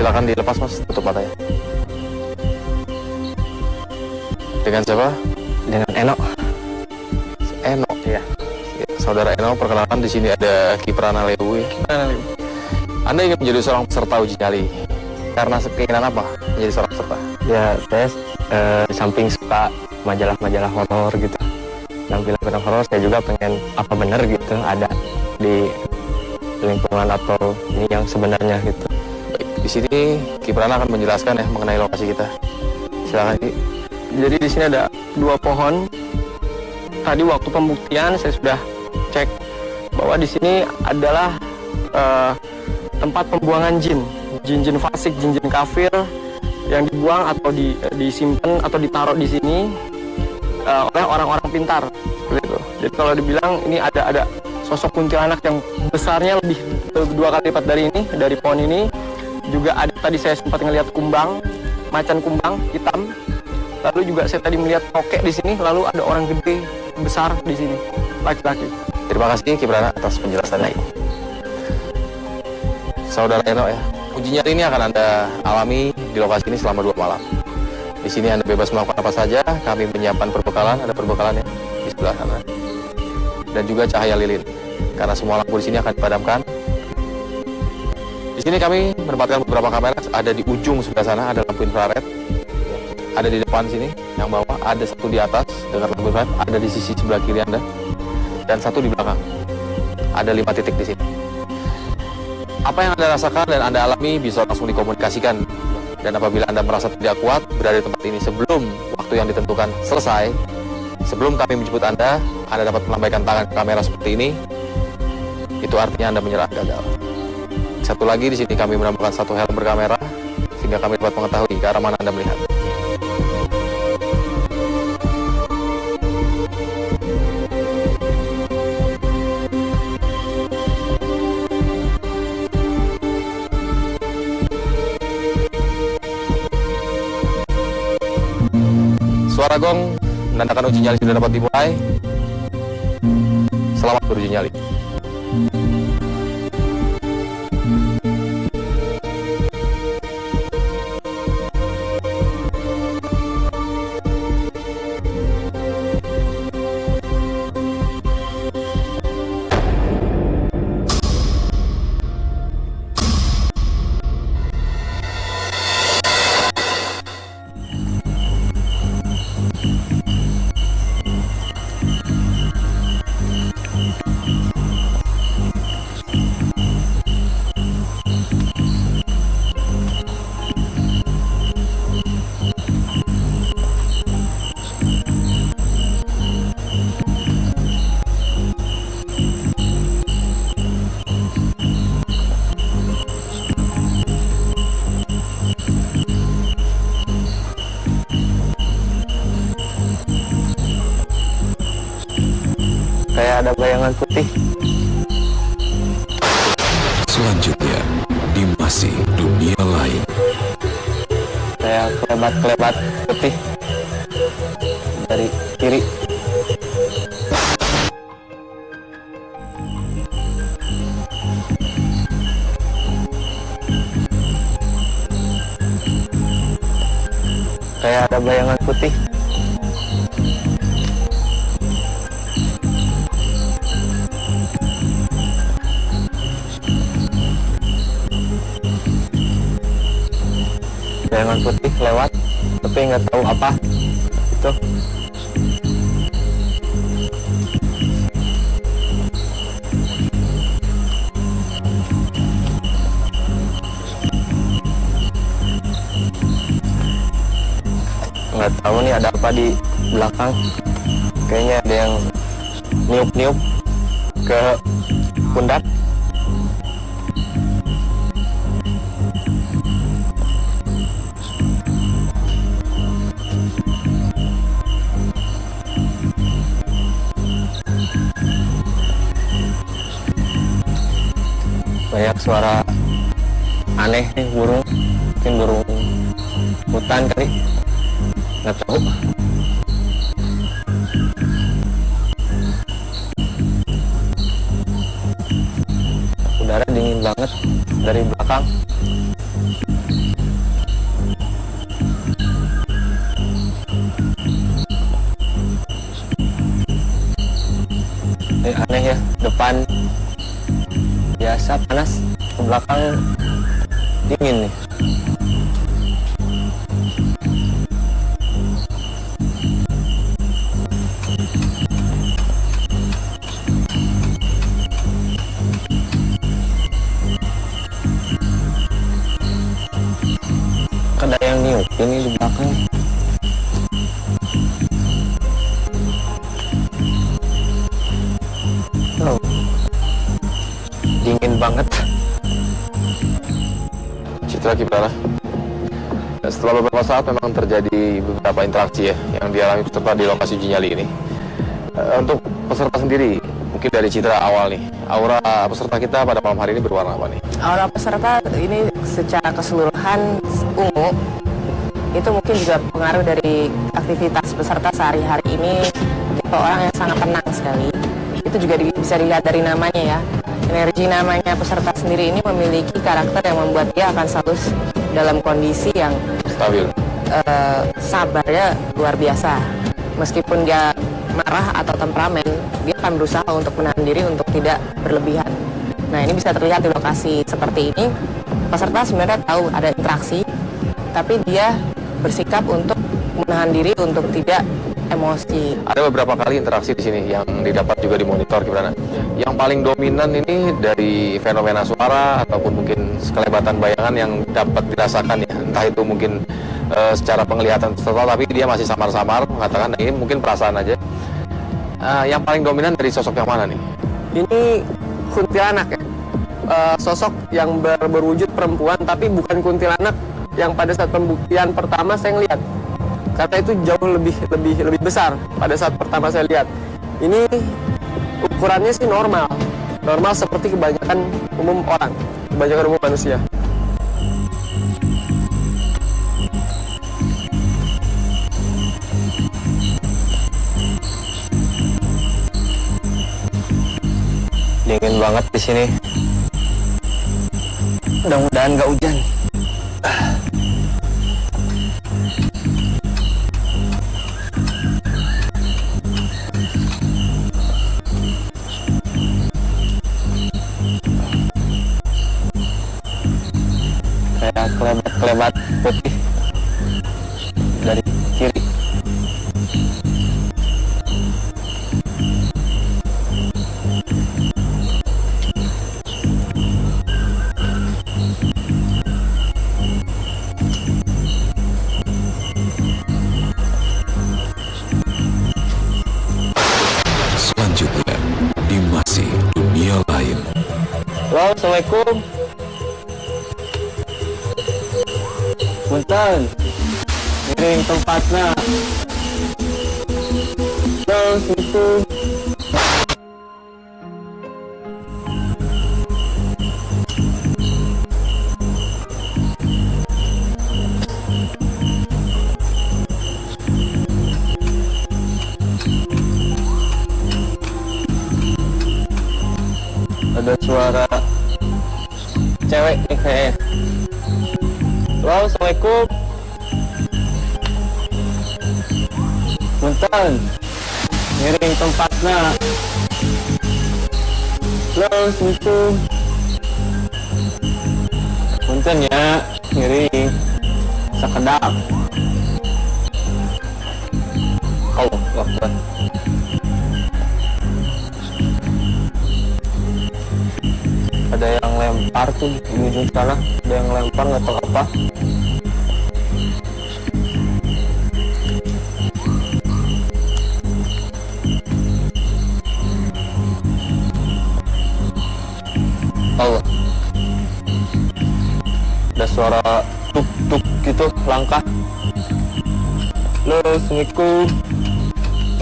Silakan dilepas mas, tutup matanya. Dengan siapa? Dengan Eno. Eno. Iya. Saudara Eno, perkenalkan di sini ada Kiprana Lewi. Anda ingin menjadi seorang peserta uji nyali karena keinginan apa menjadi seorang peserta? Ya saya di samping suka majalah-majalah horor gitu, film-film horor, saya juga pengen apa bener gitu ada di lingkungan atau ini yang sebenarnya gitu. Baik, di sini Kiprana akan menjelaskan ya mengenai lokasi kita. Silakan Ki. Jadi di sini ada 2 pohon. Tadi waktu pembuktian saya sudah cek bahwa di sini adalah tempat pembuangan jin fasik, jin kafir yang dibuang atau disimpan atau ditaruh di sini oleh orang-orang pintar. Gitu. Jadi kalau dibilang ini ada sosok kuntilanak yang besarnya lebih 2 kali lipat dari ini, dari pohon ini. Juga ada tadi saya sempat ngelihat kumbang, macan kumbang hitam. Lalu juga saya tadi melihat tokek di sini, lalu ada orang gede besar di sini, laki-laki. Terima kasih Kiprana atas penjelasannya. Saudara Eno ya, uji nyali ini akan Anda alami di lokasi ini selama 2 malam. Di sini Anda bebas melakukan apa saja. Kami menyiapkan perbekalan, ada perbekalan ya di sebelah sana. Dan juga cahaya lilin, karena semua lampu di sini akan dipadamkan. Di sini kami menempatkan beberapa kamera, ada di ujung sebelah sana ada lampu infrared, ada di depan sini yang bawah, ada satu di atas dengan lampu infrared, ada di sisi sebelah kiri Anda, dan satu di belakang. Ada 5 titik di sini. Apa yang Anda rasakan dan Anda alami bisa langsung dikomunikasikan. Dan apabila Anda merasa tidak kuat berada di tempat ini sebelum waktu yang ditentukan selesai, sebelum kami menjemput Anda dapat melambaikan tangan ke kamera seperti ini. Itu artinya Anda menyerah gagal. Satu lagi di sini kami menambahkan satu helm berkamera sehingga kami dapat mengetahui ke arah mana Anda melihat. Suara gong menandakan uji nyali sudah dapat dimulai. Selamat beruji nyali. Kayak ada bayangan putih. Selanjutnya, di masih dunia lain. Kayak kelebat putih dari kiri. Kayak ada bayangan putih. Bayangan putih lewat, tapi nggak tahu apa itu. Nggak tahu nih ada apa di belakang. Kayaknya ada yang niup-niup ke pundak. Banyak suara aneh nih, burung, mungkin burung hutan kali, nggak tahu. Udara dingin banget dari belakang. Aneh ya, depan biasa panas, ke belakang dingin nih. Ada yang niup ini di belakang. Oh, dingin banget. Citra Kiprana. Setelah beberapa saat memang terjadi beberapa interaksi ya yang dialami peserta di lokasi uji nyali ini. Untuk peserta sendiri, mungkin dari Citra awal nih, aura peserta kita pada malam hari ini berwarna apa nih? Aura peserta ini secara keseluruhan ungu. Itu mungkin juga pengaruh dari aktivitas peserta sehari-hari ini. Tipe orang yang sangat tenang sekali. Itu juga bisa dilihat dari namanya ya. Energi namanya peserta sendiri ini memiliki karakter yang membuat dia akan selalu dalam kondisi yang Stabil. sabarnya luar biasa. Meskipun dia marah atau temperamen, dia akan berusaha untuk menahan diri untuk tidak berlebihan. Nah, ini bisa terlihat di lokasi seperti ini. Peserta sebenarnya tahu ada interaksi, tapi dia bersikap untuk menahan diri untuk tidak emosi. Ada beberapa kali interaksi di sini yang didapat juga dimonitor gimana? Yang paling dominan ini dari fenomena suara ataupun mungkin kelebatan bayangan yang dapat dirasakan ya. Entah itu mungkin secara penglihatan peserta, tapi dia masih samar-samar mengatakan, nah, ini mungkin perasaan aja. Yang paling dominan dari sosok yang mana nih? Ini kuntilanak ya. Sosok yang berwujud perempuan, tapi bukan kuntilanak yang pada saat pembuktian pertama saya ngelihat. Karena itu jauh lebih besar pada saat pertama saya lihat. Ini ukurannya sih normal seperti kebanyakan umum orang, kebanyakan umum manusia. Dingin banget di sini. Mudah-mudahan nggak hujan. Kayak kelebat putih dari kiri. Selanjutnya di Masih Dunia Lain. Halo, Assalamualaikum. Punten, miring tempatnya. Halo, Assalamualaikum. Ada suara cewek nih kayaknya. Halo, Assalamualaikum. Punten, miring tempatnya. Halo, Assalamualaikum. Punten ya, miring. Sekedap. Allah Akbar. Ada yang lempar tuh di ujung sana, ada yang lempar nggak tahu apa. Allah, ada suara tuk tuk gitu, langkah. Halo, Assalamualaikum.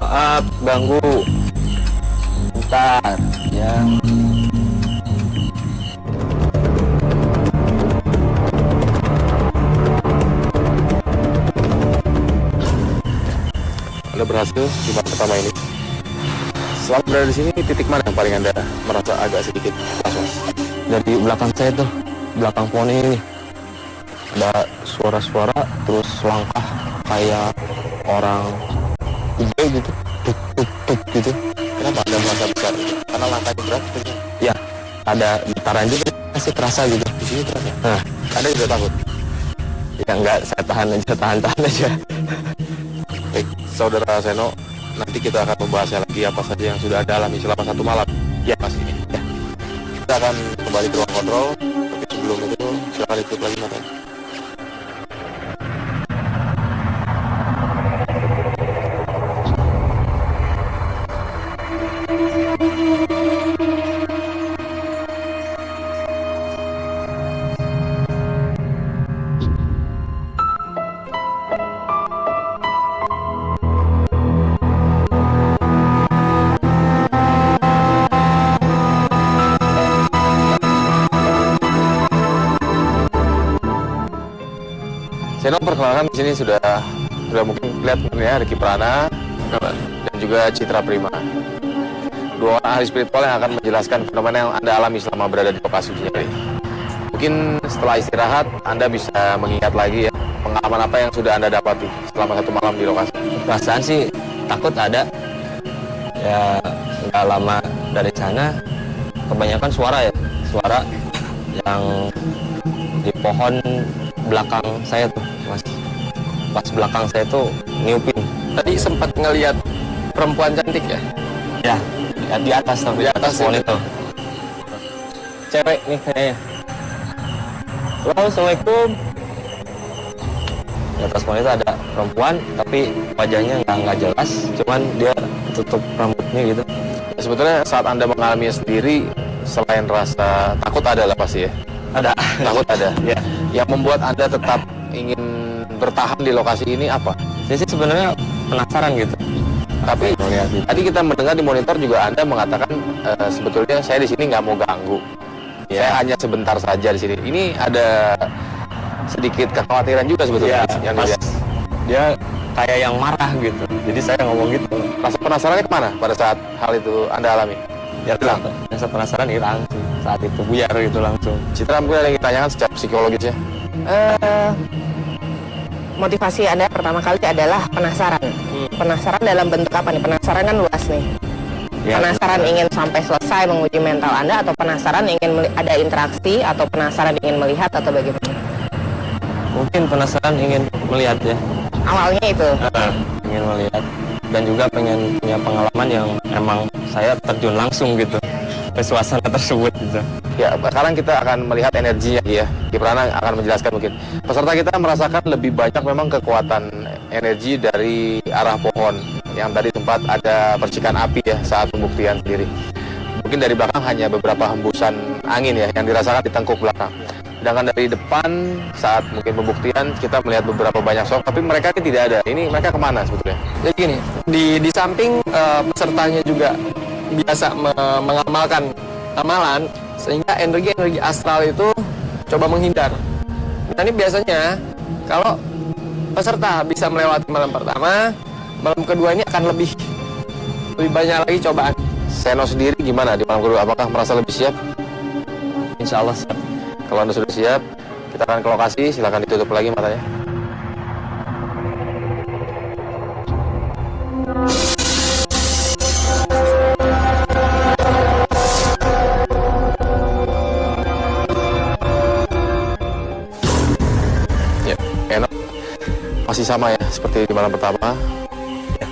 Maaf ganggu. Bentar ya. Anda berhasil di babak pertama ini. Selama berada di sini, titik mana yang paling Anda merasa agak sedikit was-was? Dari belakang saya tuh, belakang pohon ini ada suara-suara, terus langkah kayak orang gede gitu, tuk tuk tuk gitu. Kenapa kenapa Anda merasa besar? Karena langkahnya berat? Ya, ada getaran juga masih terasa gitu. Di sini terasa. Nah, Anda juga takut? ya enggak, saya tahan aja. Baik, Saudara Seno, nanti kita akan membahasnya lagi apa saja yang sudah Anda alami selama 1 malam. Ya, Mas ini. Ya. Kita akan kembali ke ruang kontrol, tapi sebelum itu silakan ikut lagi matanya. Seno, perkenalkan di sini sudah mungkin lihat ya, Ricky Prana dan juga Citra Prima. 2 orang ahli spiritual yang akan menjelaskan fenomena yang Anda alami selama berada di lokasi uji nyali. Mungkin setelah istirahat Anda bisa mengingat lagi ya pengalaman apa yang sudah Anda dapati selama 1 malam di lokasi. Perasaan sih takut ada. Ya, nggak lama dari sana kebanyakan suara yang di pohon belakang saya tuh, Mas. Pas belakang saya tuh niupin. Tadi sempat ngelihat perempuan cantik ya? Ya, di atas tapi Di atas pohon itu. itu. Cewek nih kayaknya. Halo, Assalamualaikum. Di atas pohon itu ada perempuan, tapi wajahnya nggak jelas, cuman dia tutup rambutnya gitu. Sebetulnya saat Anda mengalaminya sendiri, selain rasa takut ada lah pasti ya. Ada. Takut ada. Ya. Yang membuat Anda tetap ingin bertahan di lokasi ini apa? Saya sih sebenarnya penasaran gitu. Tapi Melihat itu. tadi kita mendengar di monitor juga Anda mengatakan sebetulnya saya di sini nggak mau ganggu. Ya. Saya hanya sebentar saja di sini. Ini ada sedikit kekhawatiran juga sebetulnya yang pas dilihat. dia kayak yang marah gitu. Jadi saya ngomong gitu. Rasa penasarannya kemana pada saat hal itu Anda alami? Ya Hilang. rasa penasaran hilang sih. Saat itu buyar gitu langsung. Citra, mungkin ada yang ditanyakan secara psikologisnya. Motivasi Anda pertama kali adalah penasaran. Penasaran dalam bentuk apa nih? Penasaran kan luas nih. Ya, Penasaran ingin sampai selesai menguji mental Anda, atau penasaran ingin ada interaksi, atau penasaran ingin melihat, atau bagaimana? mungkin penasaran ingin melihat ya. Awalnya itu. Ingin melihat dan juga pengen punya pengalaman yang emang saya terjun langsung gitu ke suasana tersebut gitu. Ya, sekarang kita akan melihat energinya ya. Kiprana akan menjelaskan mungkin. Peserta kita merasakan lebih banyak memang kekuatan energi dari arah pohon yang tadi sempat ada percikan api ya saat pembuktian sendiri. Mungkin dari belakang hanya beberapa hembusan angin ya yang dirasakan di tengkuk belakang. Sedangkan dari depan saat mungkin pembuktian kita melihat beberapa banyak sosok, tapi mereka ini tidak ada. Ini mereka kemana sebetulnya? Jadi gini, di samping pesertanya juga biasa mengamalkan amalan, sehingga energi-energi astral itu coba menghindar. Nah, ini biasanya kalau peserta bisa melewati malam pertama, malam kedua ini akan lebih banyak lagi cobaan. Seno sendiri gimana di malam kedua? Apakah merasa lebih siap? Insya Allah siap. Kalau Anda sudah siap, kita akan ke lokasi. Silakan ditutup lagi matanya. Ya, enak. Masih sama ya, seperti di malam pertama. Ya,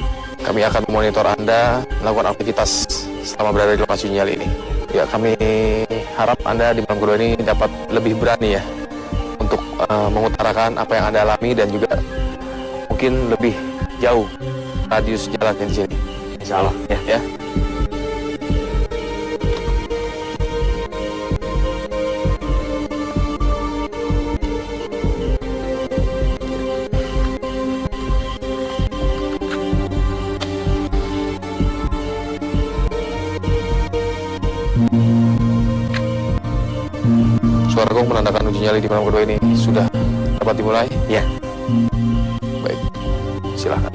kami akan memonitor Anda melakukan aktivitas selama berada di lokasi nyali ini. Ya, kami harap Anda di malam kedua ini dapat lebih berani ya untuk mengutarakan apa yang Anda alami dan juga mungkin lebih jauh radius jalannya di sini. Insya Allah ya. Suara gong menandakan uji nyali di malam kedua ini sudah dapat dimulai. Ya. Baik, silakan.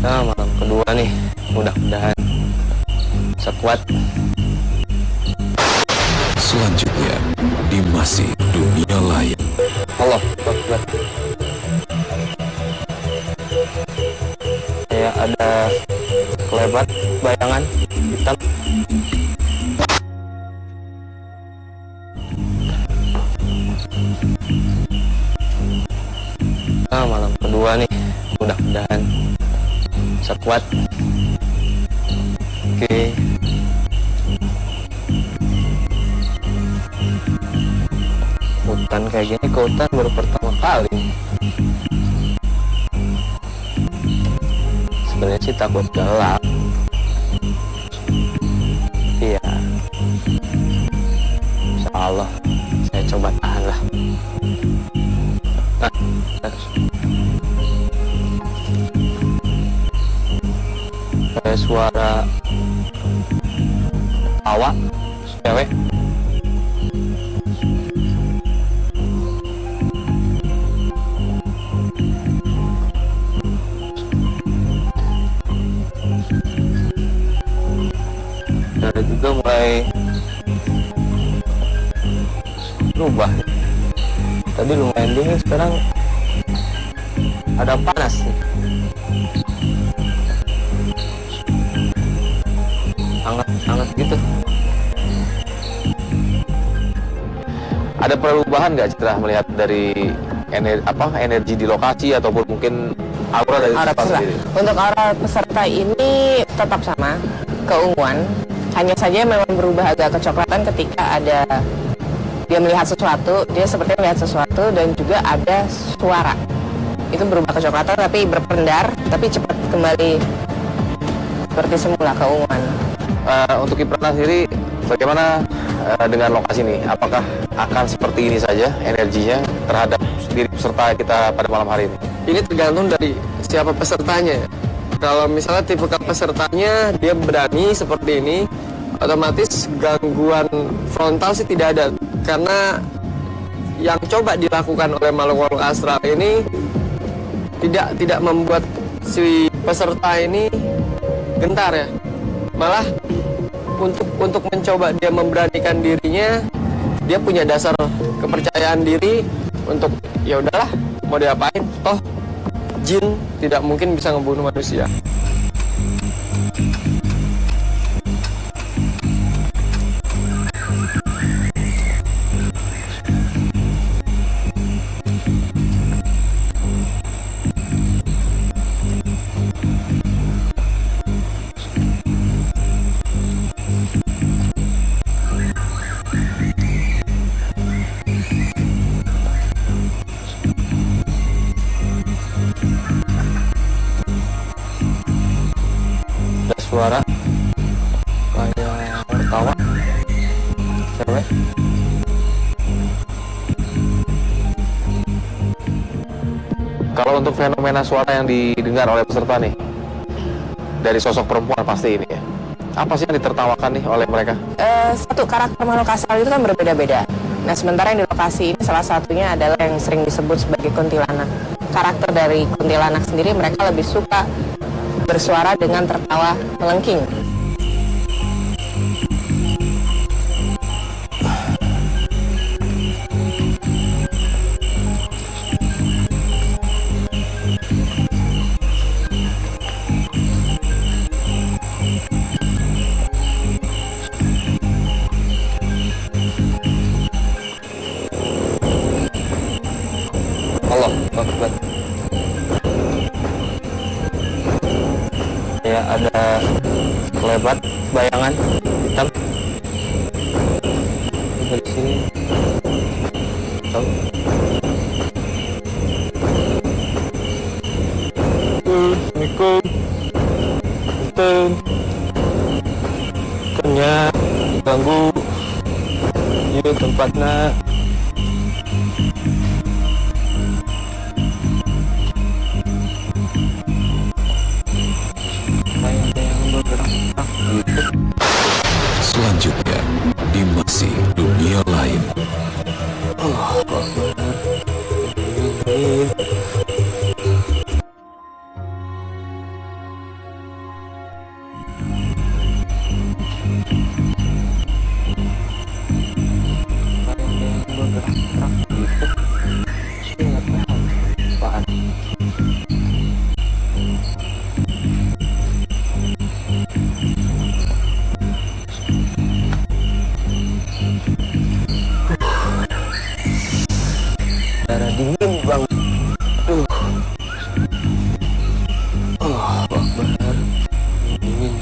Nah, malam kedua nih, mudah-mudahan sekuat. Selanjutnya di Masih Dunia Lain. Allah Akbar. Kayak ada kelebat bayangan hitam. Nah, malam kedua nih, mudah-mudahan sekuat. Oke. Hutan kayak gini, ke hutan baru pertama kali. Sebenarnya sih takut gelap. Iya. Insya Allah saya coba tahan lah. Nah, kayak suara tawa cewek. Dari juga mulai berubah. Tadi lumayan dingin, sekarang ada panas nih. Hangat gitu. Ada perubahan nggak Citra melihat dari energi di lokasi ataupun mungkin aura dari Aura peserta peserta. sendiri? Untuk aura peserta ini tetap sama, keunguan. Hanya saja memang berubah agak kecoklatan ketika ada dia melihat sesuatu, dia seperti melihat sesuatu dan juga ada suara. Itu berubah kecoklatan tapi berpendar, tapi cepat kembali seperti semula keunguan. Untuk Kiprana sendiri, bagaimana dengan lokasi ini? Apakah akan seperti ini saja energinya terhadap diri peserta kita pada malam hari ini? Ini tergantung dari siapa pesertanya. Kalau misalnya tipe pesertanya dia berani seperti ini, otomatis gangguan frontal sih tidak ada. Karena yang coba dilakukan oleh makhluk astral ini tidak membuat si peserta ini gentar ya. Malah untuk mencoba dia memberanikan dirinya, dia punya dasar kepercayaan diri untuk ya udahlah mau diapain, toh jin tidak mungkin bisa ngebunuh manusia. Suara kayak tertawa cewek. Kalau untuk fenomena suara yang didengar oleh peserta nih, dari sosok perempuan pasti ini ya, apa sih yang ditertawakan nih oleh mereka? Satu karakter makhluk astral itu kan berbeda-beda. Nah, sementara yang di lokasi ini salah satunya adalah yang sering disebut sebagai kuntilanak. Karakter dari kuntilanak sendiri, mereka lebih suka bersuara dengan tertawa melengking. Allah Akbar. Ya, ada kelebat bayangan hitam dari sini. Tahu? Assalamualaikum. Punten. Kenya ganggu. Ieu tempatna. Selanjutnya di Masih Dunia Lain.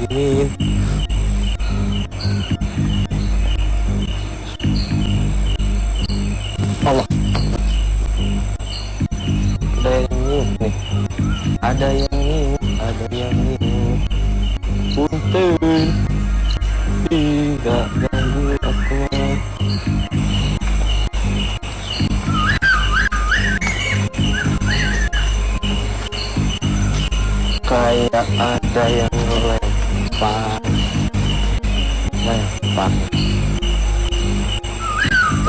diginiin. Allah. Ada yang ngikut nih. Ada yang ngikut, ada yang ngikut. Punten. Tidak ganggu aku. Kayak ada yang lempar.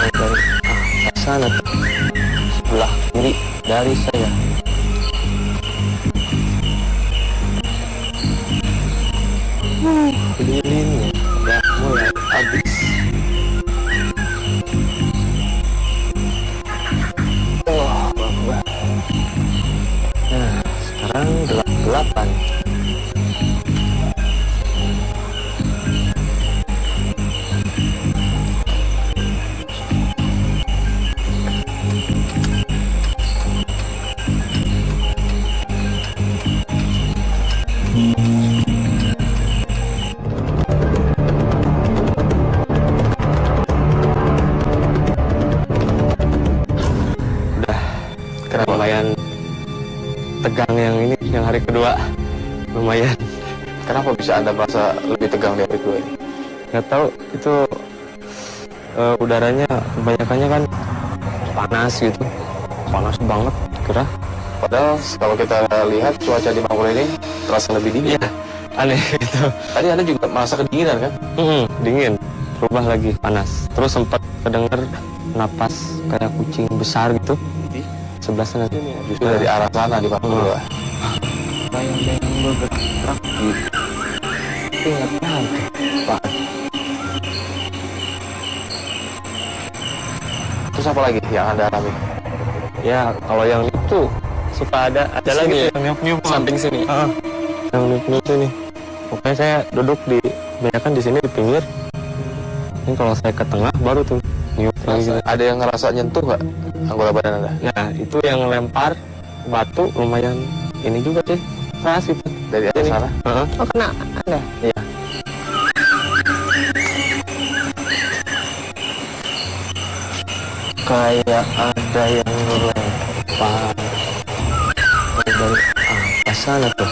Dari sana tuh, sebelah kiri dari saya. Lilinnya udah mulai habis. Nah, sekarang gelap-gelapan. Lumayan tegang yang ini, yang hari kedua lumayan. Kenapa bisa Anda merasa lebih tegang di hari kedua ini? Nggak tahu, itu udaranya kebanyakannya kan panas gitu, panas banget gerah. Padahal kalau kita lihat cuaca di Mangkulo ini terasa lebih dingin. Iya, aneh gitu. Tadi Anda juga merasa kedinginan kan? Dingin, berubah lagi panas. Terus sempat kedenger napas kayak kucing besar gitu di sebelah sana. Justru dari arah sana di Mangkulo. Kayak ada yang bergerak gitu. Tapi nggak tahu tuh, Pak. Terus apa lagi yang Anda alami? Ya kalau yang itu suka ada lagi Sini, yang niup-niup samping sini. yang niup-niup ini. Pokoknya saya duduk di kebanyakan di sini di pinggir. Ini kalau saya ke tengah baru tuh niup lagi gitu. Ada yang ngerasa nyentuh nggak anggota badan Anda? Nah itu yang lempar batu lumayan ini juga sih, keras gitu. Dari arah sana? Oh, kena Anda? Iya. Kayak ada yang lempar dari atas sana tuh.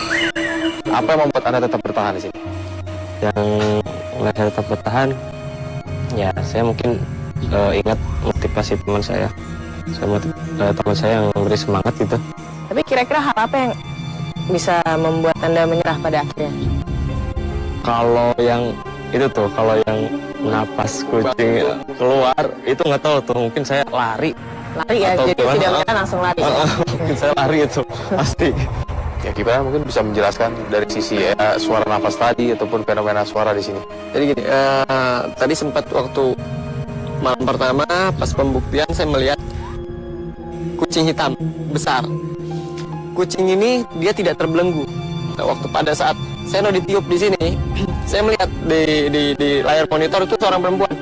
Apa yang membuat Anda tetap bertahan di sini? Yang membuat saya tetap bertahan, ya saya mungkin ingat motivasi teman saya. Teman saya yang memberi semangat gitu. Tapi kira-kira hal apa yang bisa membuat Anda menyerah pada akhirnya? Kalau yang itu tuh, kalau yang napas kucing keluar itu nggak tahu tuh, mungkin saya lari. Lari ya, Atau jadi gimana? tidak menyerah langsung lari. Mungkin saya lari itu pasti. Ya gimana mungkin bisa menjelaskan dari sisi suara nafas tadi ataupun fenomena suara di sini? Jadi gini, tadi sempat waktu malam pertama pas pembuktian saya melihat kucing hitam besar. Kucing ini dia tidak terbelenggu. Nah, waktu pada saat saya mau ditiup di sini, saya melihat di layar monitor itu seorang perempuan.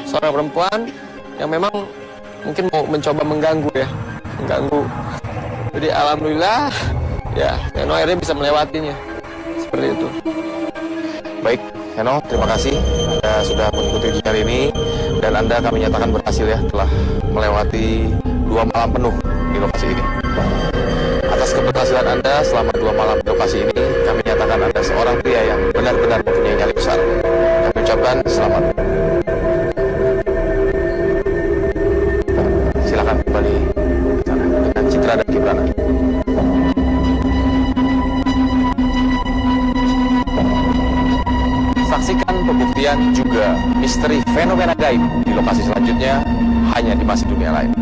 Seorang perempuan yang memang mungkin mau mencoba mengganggu ya, mengganggu. Jadi alhamdulillah ya, Heno akhirnya bisa melewatinya seperti itu. Baik, Heno, terima kasih Anda sudah mengikuti uji nyali ini dan Anda kami nyatakan berhasil ya telah melewati 2 malam penuh di lokasi ini. Atas keberhasilan Anda selama 2 malam di lokasi ini, kami nyatakan Anda seorang pria yang benar-benar mempunyai nyali besar. Kami ucapkan selamat. Silakan kembali ke sana dengan Citra dan Kibrana. Saksikan pembuktian juga misteri fenomena gaib di lokasi selanjutnya hanya di Masih Dunia Lain.